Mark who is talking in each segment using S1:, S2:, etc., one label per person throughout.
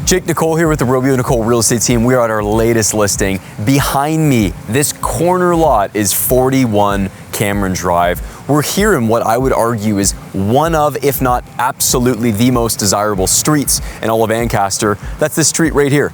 S1: Jake Nicole here with the Robio Nicole Real Estate Team. We are at our latest listing. Behind me, this corner lot is 41 Cameron Drive. We're here in what I would argue is one of, if not absolutely the most desirable streets in all of Ancaster. That's this street right here.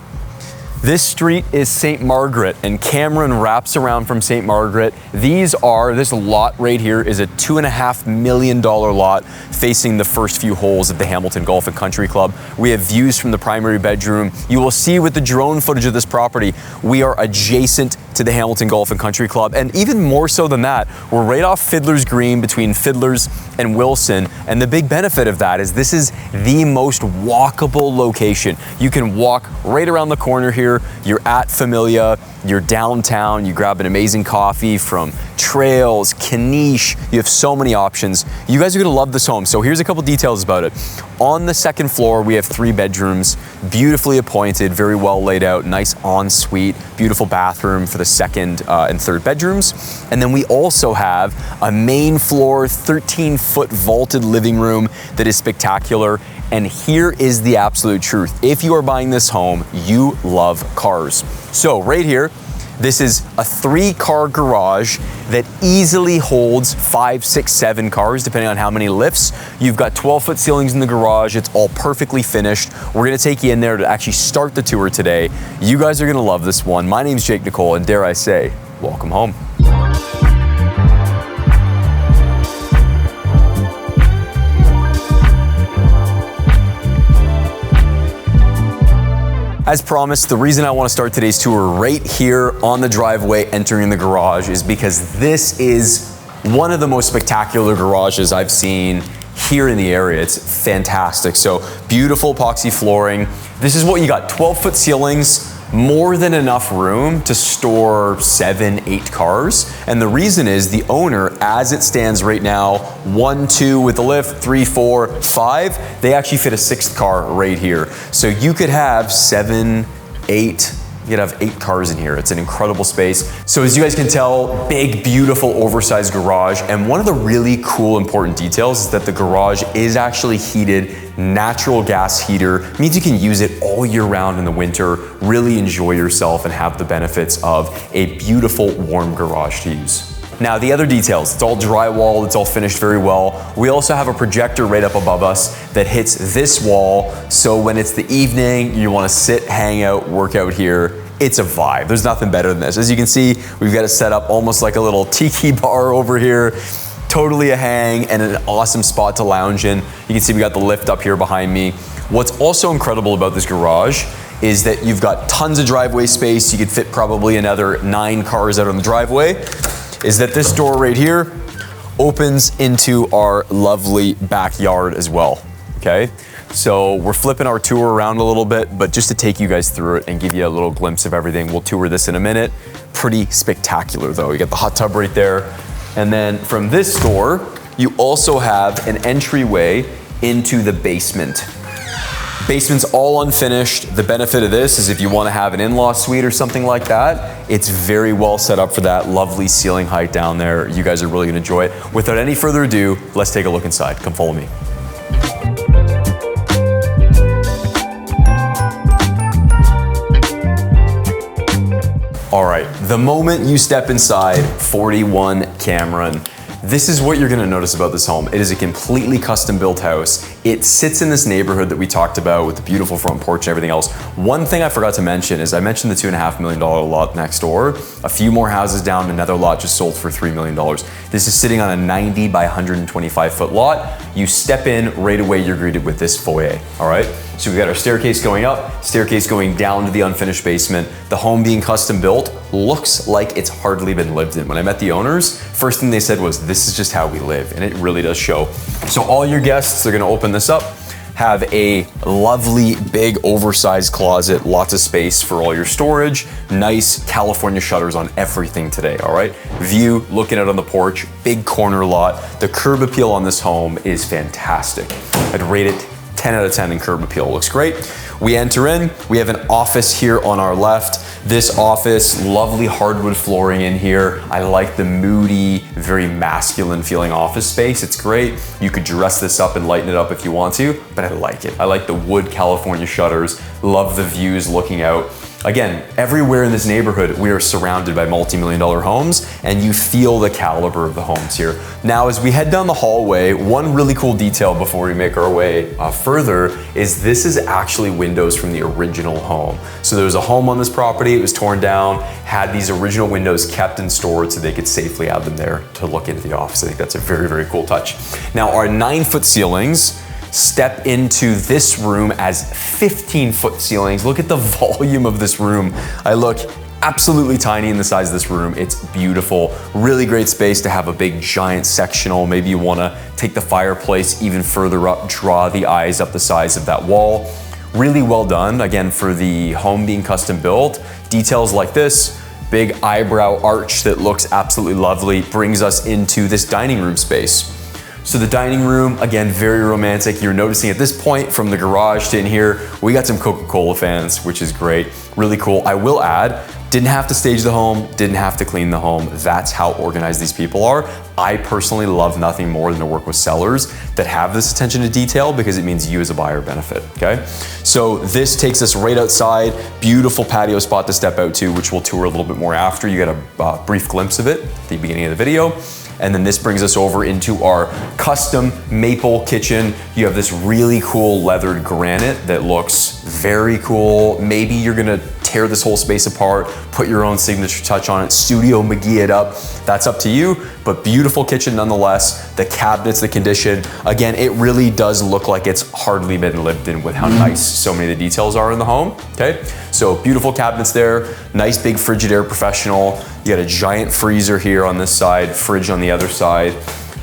S1: This street is St. Margaret, and Cameron wraps around from St. Margaret. This lot right here is a $2.5 million lot facing the first few holes at the Hamilton Golf and Country Club. We have views from the primary bedroom. You will see with the drone footage of this property, we are adjacent to the Hamilton Golf and Country Club, and even more so than that, we're right off Fiddler's Green between Fiddler's and Wilson, and the big benefit of that is this is the most walkable location. You can walk right around the corner here. You're at Familia, you're downtown, you grab an amazing coffee from Trails, Kanish. You have so many options. You guys are gonna love this home. So here's a couple details about it. On the second floor, we have 3 bedrooms, beautifully appointed, very well laid out, nice ensuite, beautiful bathroom for the second and third bedrooms. And then we also have a main floor, 13-foot vaulted living room that is spectacular. And here is the absolute truth. If you are buying this home, you love cars. So right here, this is a 3-car garage that easily holds 5, 6, 7 cars, depending on how many lifts. You've got 12-foot ceilings in the garage. It's all perfectly finished. We're gonna take you in there to actually start the tour today. You guys are gonna love this one. My name's Jake Nicole, and dare I say, welcome home. As promised, the reason I want to start today's tour right here on the driveway entering the garage is because this is one of the most spectacular garages I've seen here in the area. It's fantastic. So beautiful epoxy flooring. This is what you got, 12-foot ceilings, more than enough room to store 7, 8 cars. And the reason is the owner, as it stands right now, 1, 2 with the lift, 3, 4, 5, they actually fit a 6th car right here. So you could have 7, 8, you could have 8 cars in here. It's an incredible space. So as you guys can tell, big, beautiful, oversized garage. And one of the really cool, important details is that the garage is actually heated. Natural gas heater means you can use it all year round in the winter, really enjoy yourself and have the benefits of a beautiful, warm garage to use. Now, the other details, it's all drywall, it's all finished very well. We also have a projector right up above us that hits this wall. So when it's the evening, you wanna sit, hang out, work out here, it's a vibe. There's nothing better than this. As you can see, we've got it set up almost like a little tiki bar over here. Totally a hang and an awesome spot to lounge in. You can see we got the lift up here behind me. What's also incredible about this garage is that you've got tons of driveway space. You could fit probably another 9 cars out on the driveway. Is that this door right here opens into our lovely backyard as well, okay? So we're flipping our tour around a little bit, but just to take you guys through it and give you a little glimpse of everything, we'll tour this in a minute. Pretty spectacular though. You got the hot tub right there. And then from this door, you also have an entryway into the basement. Basement's all unfinished. The benefit of this is if you want to have an in-law suite or something like that, it's very well set up for that. Lovely ceiling height down there. You guys are really gonna enjoy it. Without any further ado, let's take a look inside. Come follow me. All right, the moment you step inside 41 Cameron, this is what you're gonna notice about this home. It is a completely custom built house. It sits in this neighborhood that we talked about with the beautiful front porch and everything else. One thing I forgot to mention is I mentioned the $2.5 million lot next door. A few more houses down, another lot just sold for $3 million. This is sitting on a 90 by 125 foot lot. You step in, right away you're greeted with this foyer, all right? So we've got our staircase going up, staircase going down to the unfinished basement. The home being custom built looks like it's hardly been lived in. When I met the owners, first thing they said was, this is just how we live, and it really does show. So all your guests are gonna open this up, have a lovely, big, oversized closet, lots of space for all your storage, nice California shutters on everything today, all right? View, looking out on the porch, big corner lot. The curb appeal on this home is fantastic. I'd rate it 10 out of 10 in curb appeal. Looks great. We enter in, we have an office here on our left. This office, lovely hardwood flooring in here. I like the moody, very masculine feeling office space. It's great. You could dress this up and lighten it up if you want to, but I like it. I like the wood California shutters, love the views looking out. Again, everywhere in this neighborhood, we are surrounded by multi-million-dollar homes, and you feel the caliber of the homes here. Now, as we head down the hallway, one really cool detail before we make our way further is this is actually windows from the original home. So there was a home on this property, it was torn down, had these original windows kept and stored so they could safely have them there to look into the office. I think that's a very, very cool touch. Now, our 9-foot ceilings step into this room as 15-foot ceilings. Look at the volume of this room. I look absolutely tiny in the size of this room. It's beautiful. Really great space to have a big giant sectional. Maybe you wanna take the fireplace even further up, draw the eyes up the size of that wall. Really well done, again, for the home being custom built. Details like this, big eyebrow arch that looks absolutely lovely, brings us into this dining room space. So the dining room, again, very romantic. You're noticing at this point from the garage to in here, we got some Coca-Cola fans, which is great, really cool. I will add, didn't have to stage the home, didn't have to clean the home. That's how organized these people are. I personally love nothing more than to work with sellers that have this attention to detail because it means you as a buyer benefit, okay? So this takes us right outside, beautiful patio spot to step out to, which we'll tour a little bit more after. You get a brief glimpse of it at the beginning of the video. And then this brings us over into our custom maple kitchen. You have this really cool leathered granite that looks very cool. Maybe you're gonna tear this whole space apart, put your own signature touch on it, Studio McGee it up. That's up to you, but beautiful kitchen nonetheless. The cabinets, the condition, again, it really does look like it's hardly been lived in with how nice so many of the details are in the home, okay? So beautiful cabinets there, nice big Frigidaire Professional. You got a giant freezer here on this side, fridge on the other side.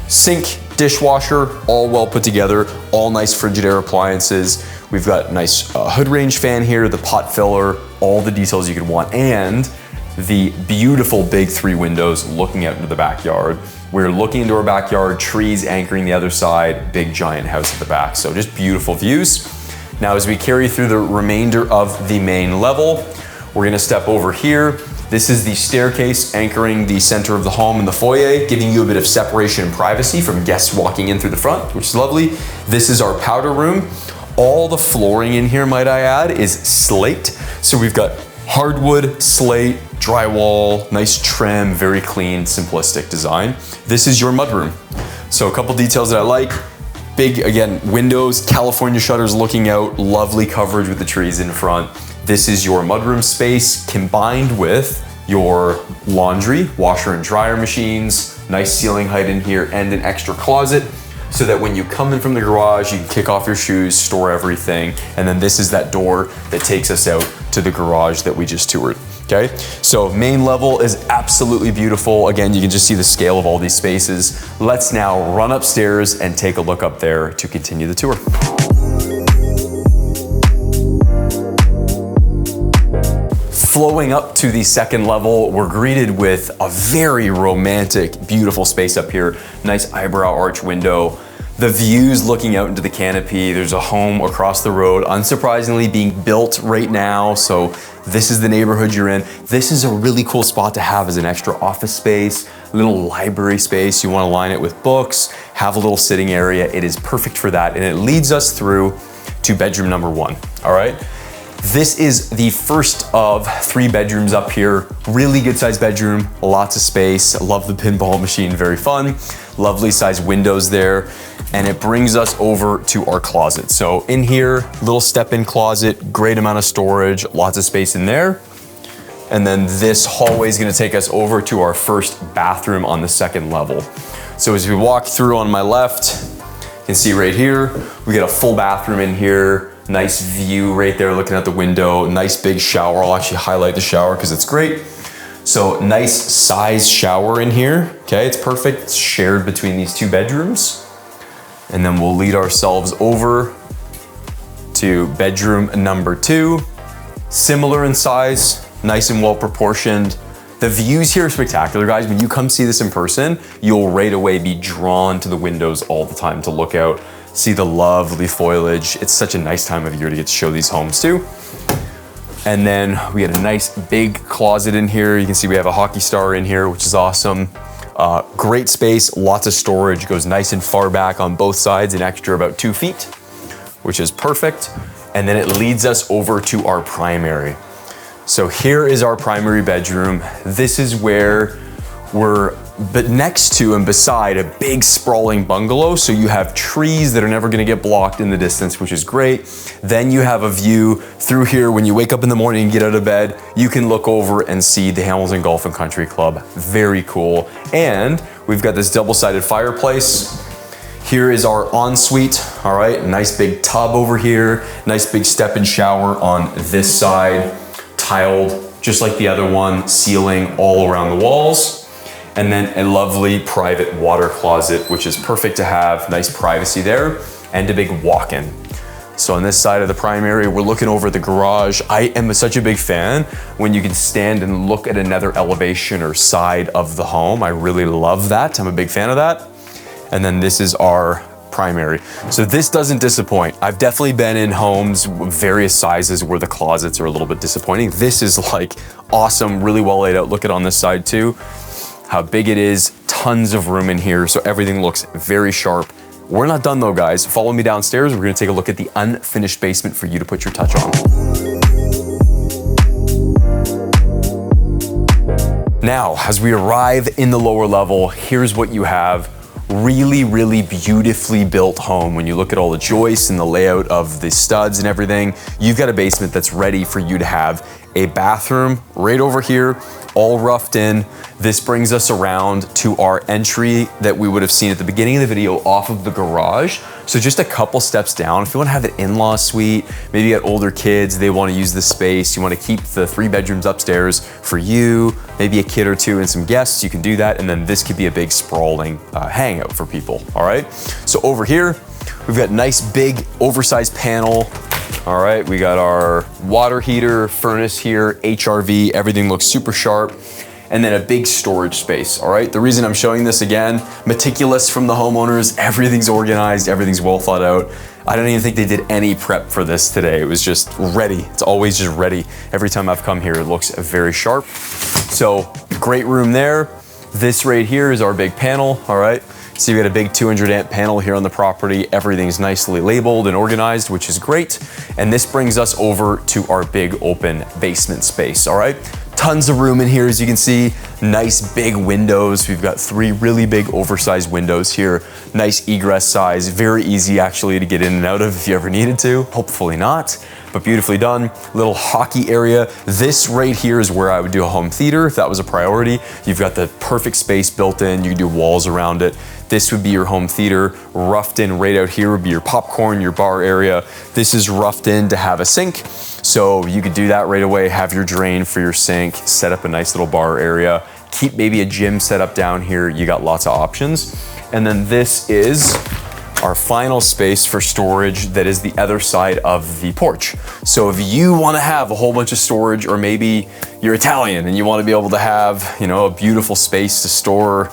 S1: Sink, dishwasher, all well put together, all nice Frigidaire appliances. We've got nice hood range fan here, the pot filler, all the details you could want, and the beautiful big 3 windows looking out into the backyard. We're looking into our backyard, trees anchoring the other side, big giant house at the back. So just beautiful views. Now, as we carry through the remainder of the main level, we're gonna step over here. This is the staircase anchoring the center of the home and the foyer, giving you a bit of separation and privacy from guests walking in through the front, which is lovely. This is our powder room. All the flooring in here, might I add, is slate. So we've got hardwood, slate, drywall, nice trim, very clean, simplistic design. This is your mudroom. So a couple details that I like. Big, again, windows, California shutters looking out, lovely coverage with the trees in front. This is your mudroom space combined with your laundry, washer and dryer machines, nice ceiling height in here, and an extra closet so that when you come in from the garage, you can kick off your shoes, store everything, and then this is that door that takes us out to the garage that we just toured, okay? So main level is absolutely beautiful. Again, you can just see the scale of all these spaces. Let's now run upstairs and take a look up there to continue the tour. Flowing up to the second level, we're greeted with a very romantic, beautiful space up here. Nice eyebrow arch window. The views looking out into the canopy. There's a home across the road, unsurprisingly being built right now. So this is the neighborhood you're in. This is a really cool spot to have as an extra office space, little library space. You want to line it with books, have a little sitting area. It is perfect for that. And it leads us through to bedroom number 1, all right? This is the first of 3 bedrooms up here. Really good sized bedroom, lots of space. I love the pinball machine, very fun. Lovely sized windows there. And it brings us over to our closet. So in here, little step-in closet, great amount of storage, lots of space in there. And then this hallway is gonna take us over to our first bathroom on the second level. So as we walk through on my left, you can see right here, we got a full bathroom in here. Nice view right there looking out the window, nice big shower. I'll actually highlight the shower because it's great. So nice size shower in here, okay? It's perfect, it's shared between these 2 bedrooms. And then we'll lead ourselves over to bedroom number 2. Similar in size, nice and well proportioned. The views here are spectacular, guys. When you come see this in person, you'll right away be drawn to the windows all the time to look out. See the lovely foliage. It's such a nice time of year to get to show these homes too. And then we got a nice big closet in here. You can see we have a hockey star in here, which is awesome. Great space, lots of storage, goes nice and far back on both sides, an extra about 2 feet, which is perfect. And then it leads us over to our primary. So here is our primary bedroom. This is where we're next to and beside a big sprawling bungalow. So you have trees that are never gonna get blocked in the distance, which is great. Then you have a view through here. When you wake up in the morning and get out of bed, you can look over and see the Hamilton Golf and Country Club. Very cool. And we've got this double-sided fireplace. Here is our ensuite, all right? Nice big tub over here. Nice big step-in shower on this side. Tiled, just like the other one, ceiling all around the walls. And then a lovely private water closet, which is perfect to have, nice privacy there, and a big walk-in. So on this side of the primary, we're looking over the garage. I am such a big fan when you can stand and look at another elevation or side of the home. I really love that. I'm a big fan of that. And then this is our primary. So this doesn't disappoint. I've definitely been in homes various sizes where the closets are a little bit disappointing. This is like awesome, really well laid out. Look at on this side too, how big it is, tons of room in here. So everything looks very sharp. We're not done though, guys. Follow me downstairs. We're gonna take a look at the unfinished basement for you to put your touch on. Now, as we arrive in the lower level, here's what you have. Really, really beautifully built home. When you look at all the joists and the layout of the studs and everything, you've got a basement that's ready for you to have a bathroom right over here, all roughed in. This brings us around to our entry that we would have seen at the beginning of the video off of the garage. So just a couple steps down, if you wanna have an in-law suite, maybe you got older kids, they wanna use the space, you wanna keep the 3 bedrooms upstairs for you, maybe a kid or 2 and some guests, you can do that. And then this could be a big sprawling hangout for people, all right? So over here, we've got nice big oversized panel. All right, we got our water heater, furnace here, HRV, everything looks super sharp. And then a big storage space, all right? The reason I'm showing this again, meticulous from the homeowners, everything's organized, everything's well thought out. I don't even think they did any prep for this today. It was just ready. It's always just ready. Every time I've come here, it looks very sharp. So great room there. This right here is our big panel, all right? So you got a big 200 amp panel here on the property. Everything's nicely labeled and organized, which is great. And this brings us over to our big open basement space, all right? Tons of room in here, as you can see. Nice big windows. We've got 3 really big oversized windows here. Nice egress size, very easy actually to get in and out of if you ever needed to. Hopefully not, but beautifully done. Little hockey area. This right here is where I would do a home theater if that was a priority. You've got the perfect space built in. You can do walls around it. This would be your home theater. Roughed in right out here would be your popcorn, your bar area. This is roughed in to have a sink. So you could do that right away, have your drain for your sink, set up a nice little bar area, keep maybe a gym set up down here. You got lots of options. And then this is our final space for storage that is the other side of the porch. So if you wanna have a whole bunch of storage, or maybe you're Italian and you wanna be able to have, you know, a beautiful space to store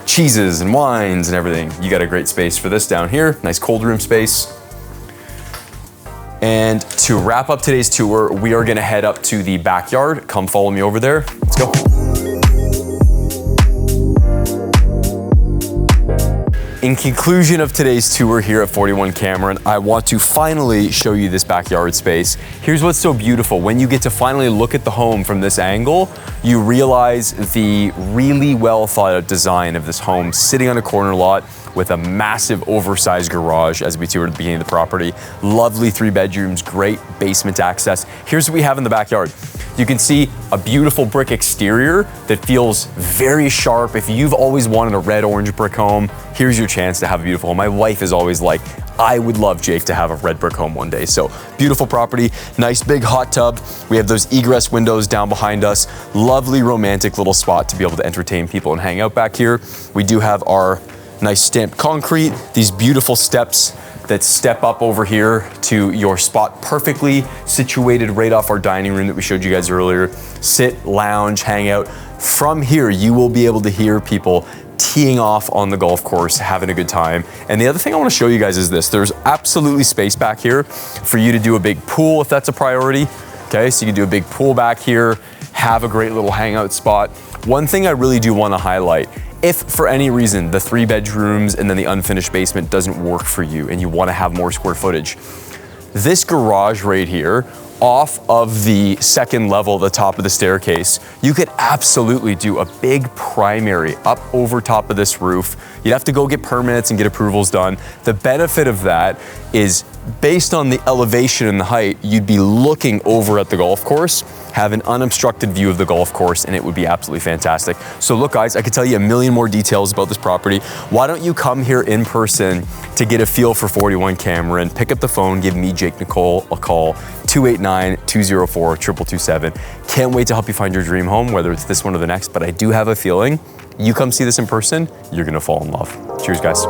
S1: cheeses and wines and everything, you got a great space for this down here. Nice cold room space. And to wrap up today's tour, we are gonna head up to the backyard. Come follow me over there. Let's go. In conclusion of today's tour here at 41 Cameron, I want to finally show you this backyard space. Here's what's so beautiful. When you get to finally look at the home from this angle, you realize the really well thought out design of this home sitting on a corner lot with a massive oversized garage as we toured at the beginning of the property. Lovely 3 bedrooms, great basement access. Here's what we have in the backyard. You can see a beautiful brick exterior that feels very sharp. If you've always wanted a red-orange brick home, here's your chance to have a beautiful home. My wife is always like, I would love Jake to have a red brick home one day. So beautiful property, nice big hot tub. We have those egress windows down behind us. Lovely romantic little spot to be able to entertain people and hang out back here. We do have our nice stamped concrete, these beautiful steps that step up over here to your spot, perfectly situated right off our dining room that we showed you guys earlier. Sit, lounge, hang out. From here, you will be able to hear people teeing off on the golf course, having a good time. And the other thing I want to show you guys is this. There's absolutely space back here for you to do a big pool if that's a priority. Okay, so you can do a big pool back here, have a great little hangout spot. One thing I really do want to highlight, if for any reason the 3 bedrooms and then the unfinished basement doesn't work for you and you want to have more square footage, this garage right here, off of the 2nd level, the top of the staircase, you could absolutely do a big primary up over top of this roof. You'd have to go get permits and get approvals done. The benefit of that is based on the elevation and the height, you'd be looking over at the golf course, have an unobstructed view of the golf course, and it would be absolutely fantastic. So look guys, I could tell you a million more details about this property. Why don't you come here in person to get a feel for 41 Cameron, pick up the phone, give me, Jake Nicole, a call, 289-204-2227. Can't wait to help you find your dream home, whether it's this one or the next, but I do have a feeling you come see this in person, you're gonna fall in love. Cheers guys.